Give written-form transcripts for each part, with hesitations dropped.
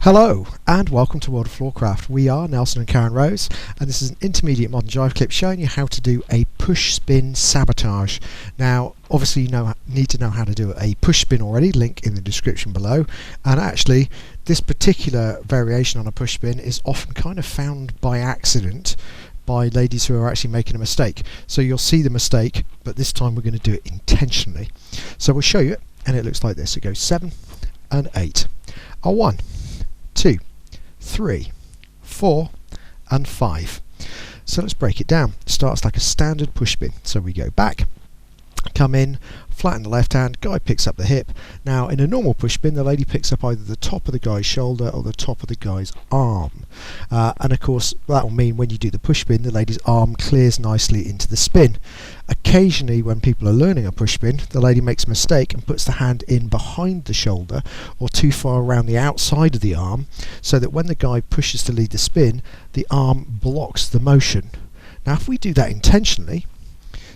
Hello and welcome to World of Floorcraft. We are Nelson and Karen Rose, and this is an intermediate modern jive clip showing you how to do a push spin sabotage. Now obviously you need to know how to do a push spin already, link in the description below, and actually this particular variation on a push spin is often kind of found by accident by ladies who are actually making a mistake. So you'll see the mistake, but this time we're going to do it intentionally. So we'll show you it, and it looks like this. It goes 7 and 8, a 1, 2, 3, 4 and 5. So let's break it down. It starts like a standard push spin. So we go back, come in, flatten the left hand, guy picks up the hip. Now in a normal push spin the lady picks up either the top of the guy's shoulder or the top of the guy's arm, and of course that will mean when you do the push spin the lady's arm clears nicely into the spin. Occasionally when people are learning a push spin the lady makes a mistake and puts the hand in behind the shoulder or too far around the outside of the arm, so that when the guy pushes to lead the spin the arm blocks the motion. Now if we do that intentionally,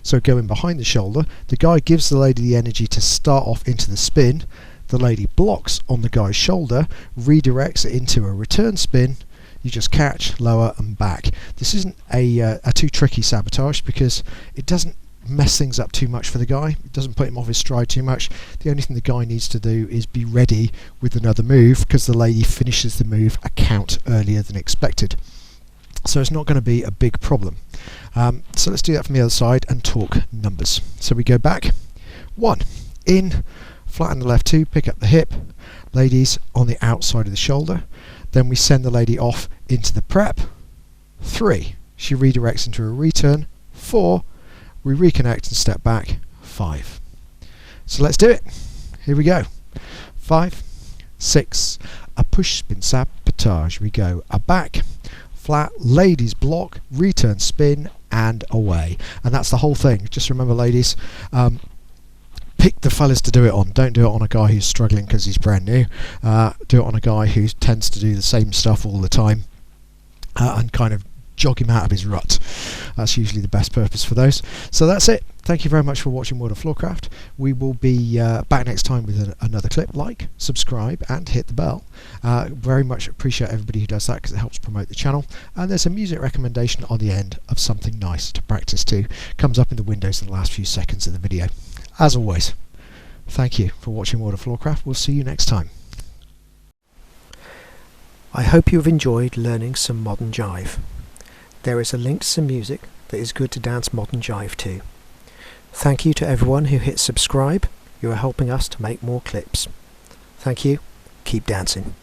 so going behind the shoulder, the guy gives the lady the energy to start off into the spin, the lady blocks on the guy's shoulder, redirects it into a return spin, you just catch, lower and back. This isn't a too tricky sabotage because it doesn't mess things up too much for the guy, it doesn't put him off his stride too much. The only thing the guy needs to do is be ready with another move because the lady finishes the move a count earlier than expected. So it's not going to be a big problem. So let's do that from the other side and talk numbers. So we go back, 1, in, flatten the left 2, pick up the hip, ladies on the outside of the shoulder, then we send the lady off into the prep, 3, she redirects into a return, 4, we reconnect and step back, 5. So let's do it. Here we go. 5, 6, a push spin sabotage. We go a back, flat, ladies block, return spin and away, and that's the whole thing. Just remember ladies, pick the fellas to do it on. Don't do it on a guy who's struggling because he's brand new. Do it on a guy who tends to do the same stuff all the time and kind of jog him out of his rut. That's usually the best purpose for those. So that's it. Thank you very much for watching World of Floorcraft. We will be back next time with another clip. Like, subscribe and hit the bell. Very much appreciate everybody who does that because it helps promote the channel. And there's a music recommendation on the end of something nice to practice to. Comes up in the windows in the last few seconds of the video. As always, thank you for watching World of Floorcraft. We'll see you next time. I hope you have enjoyed learning some modern jive. There is a link to some music that is good to dance modern jive to. Thank you to everyone who hit subscribe. You are helping us to make more clips. Thank you. Keep dancing.